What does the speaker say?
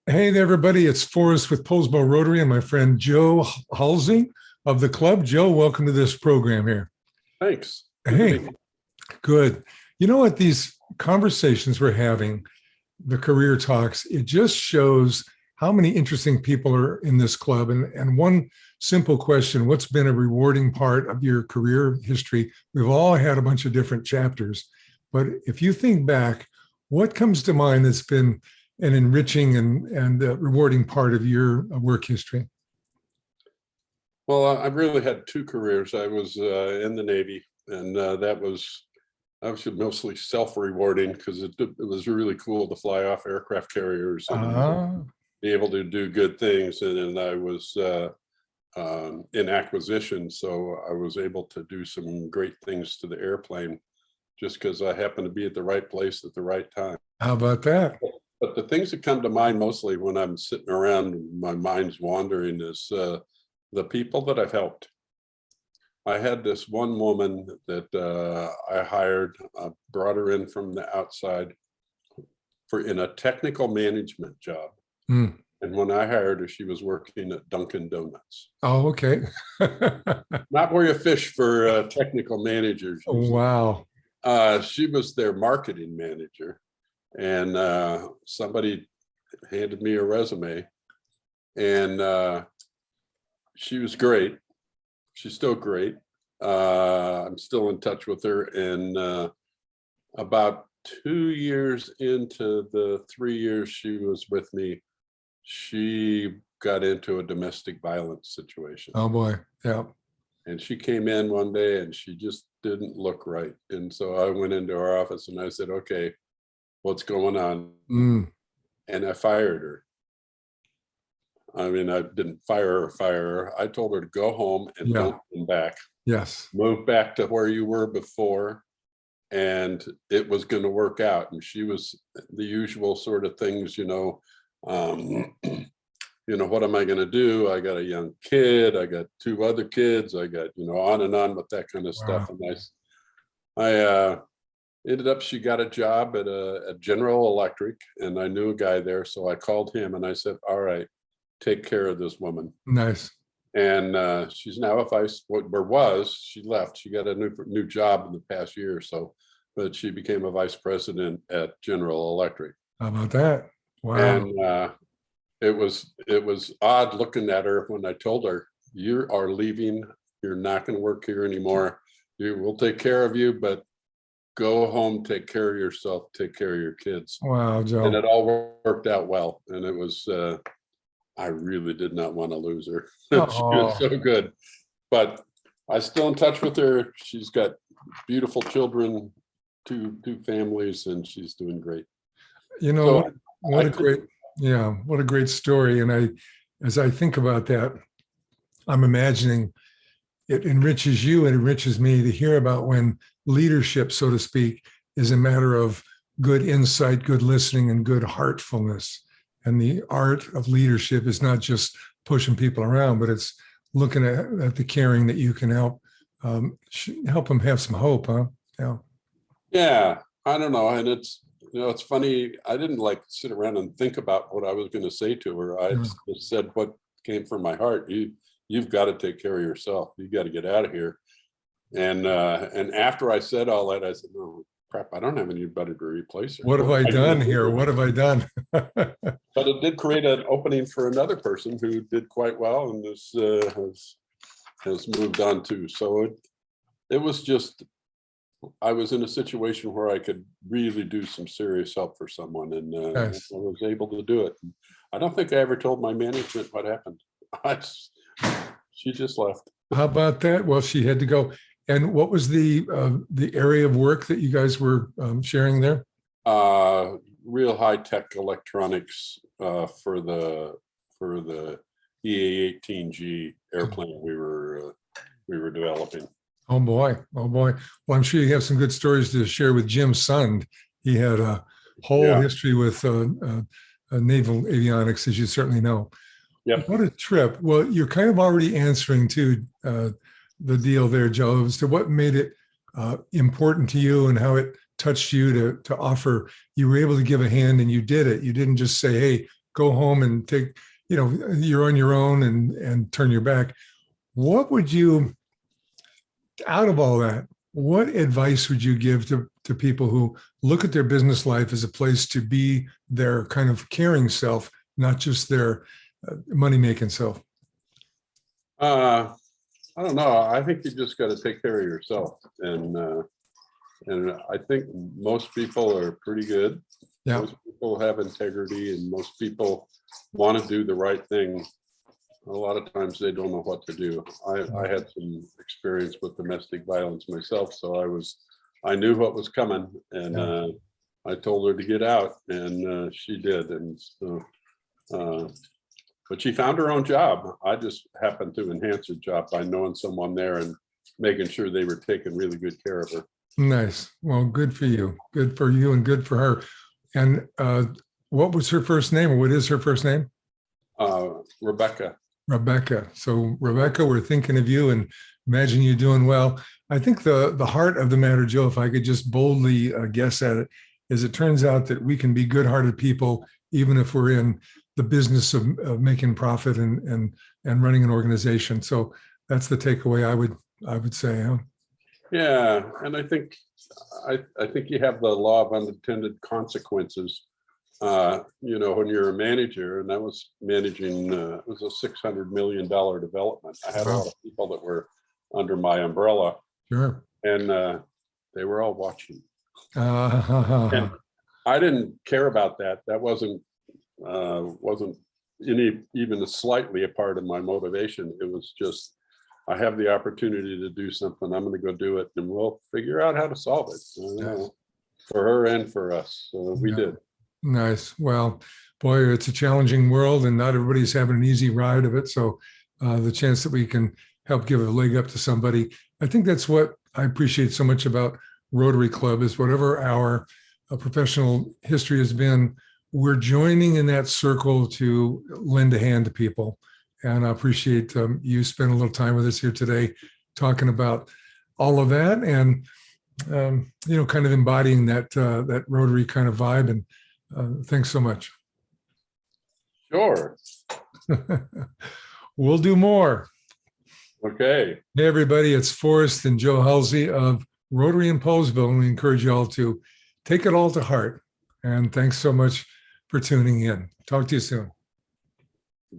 Hey there, everybody. It's Forrest with Poulsbo Rotary and my friend Joe Hulsey of the club. Joe, welcome to this program here. Thanks. Good to be Hey, here. good. You know what? These conversations we're having, the career talks, it just shows how many interesting people are in this club. And one simple question: what's been a rewarding part of your career history? We've all had a bunch of different chapters, but if you think back, what comes to mind that's been an enriching and rewarding part of your work history? Well, I've really had two careers. I was in the Navy, and that was actually mostly self-rewarding because it was really cool to fly off aircraft carriers and Ah, be able to do good things. And then I was in acquisition, so I was able to do some great things to the airplane just because I happened to be at the right place at the right time. how about that? But the things that come to mind mostly when I'm sitting around, and my mind's wandering, is the people that I've helped. I had this one woman that I hired, brought her in from the outside for in a technical management job. Hmm. And when I hired her, she was working at Dunkin' Donuts. Oh, okay. Not where you fish for technical managers usually. Wow. She was their marketing manager, and somebody handed me a resume, and she was great. She's still great. I'm still in touch with her. And about 2 years into the 3 years she was with me, she got into a domestic violence situation. Oh boy. Yeah. And she came in one day and she just didn't look right. And so I went into her office and I said, okay, what's going on? Mm, And I fired her. I mean, I didn't fire her. I told her to go home and yeah. don't come back. Yes. Move back to where you were before, and it was going to work out. And she was the usual sort of things, what am I going to do? I got a young kid. I got two other kids. I got, on and on with that kind of stuff. Wow. And I ended up, she got a job at General Electric, and I knew a guy there. So I called him and I said, all right, take care of this woman. Nice. And she's now she left. She got a new job in the past year or so, but she became a vice president at General Electric. How about that? Wow. And it was odd looking at her when I told her, you are leaving. You're not going to work here anymore. We'll take care of you, but go home, take care of yourself, take care of your kids. Wow, And Joe. it all worked out well. And it was I really did not want to lose her. She was Oh, so good. But I'm still in touch with her. She's got beautiful children, two families, and she's doing great. you know So what? I What a could, great, yeah, what a great story. And as I think about that, I'm imagining it enriches you and enriches me to hear about when leadership, so to speak, is a matter of good insight, good listening, and good heartfulness. And the art of leadership is not just pushing people around, but it's looking at the caring that you can help them have some hope, huh? Yeah. yeah, I don't know. And it's funny. I didn't like sit around and think about what I was going to say to her. I Yeah. just said what came from my heart. You've got to take care of yourself. You got to get out of here. And after I said all that, I said, no, crap, I don't have anybody to replace her. What have What I am I going done to here? do? What have I done? But it did create an opening for another person who did quite well and has moved on too. So it was just, I was in a situation where I could really do some serious help for someone, and I Nice. was able to do it. I don't think I ever told my management what happened. She just left. How about that? Well, she had to go. And what was the area of work that you guys were sharing there? Real high tech electronics for the EA-18G airplane we were developing. Oh boy, oh boy. Well, I'm sure you have some good stories to share with Jim Sund. He had a whole Yeah. history with naval avionics, as you certainly know. Yep. What a trip. Well, you're kind of already answering to the deal there, Joe, as to what made it important to you and how it touched you to offer. You were able to give a hand and you did it. You didn't just say, hey, go home and take, you're on your own and turn your back. What would you, out of all that, what advice would you give to people who look at their business life as a place to be their kind of caring self, not just their money-making self? I don't know. I think you just got to take care of yourself, and I think most people are pretty good. Yeah. Most people have integrity, and most people want to do the right thing. A lot of times they don't know what to do. I had some experience with domestic violence myself, so I knew what was coming, and I told her to get out, and she did. And so, but she found her own job. I just happened to enhance her job by knowing someone there and making sure they were taking really good care of her. Nice. Well, good for you. Good for you and good for her. And what was her first name, or what is her first name? Rebecca. Rebecca. So Rebecca, we're thinking of you and imagine you doing well. I think the heart of the matter, Joe, if I could just boldly guess at it, is it turns out that we can be good-hearted people, even if we're in the business of making profit and running an organization. So that's the takeaway I would say. Huh? Yeah, and I think you have the law of unintended consequences. When you're a manager, and I was managing, it was a $600 million development. I had a lot of people that were under my umbrella. Sure. And they were all watching. And I didn't care about that. That wasn't even slightly a part of my motivation. It was just, I have the opportunity to do something. I'm going to go do it, and we'll figure out how to solve it for her and for us. So we did. Nice. Well, boy, it's a challenging world, and not everybody's having an easy ride of it. So the chance that we can help give a leg up to somebody, I think that's what I appreciate so much about Rotary Club, is whatever our professional history has been, we're joining in that circle to lend a hand to people. And I appreciate you spending a little time with us here today, talking about all of that, and kind of embodying that Rotary kind of vibe. And thanks so much. Sure. We'll do more. Okay. Hey, everybody, it's Forrest and Joe Hulsey of Rotary in Poseville, and we encourage you all to take it all to heart. And thanks so much for tuning in. Talk to you soon.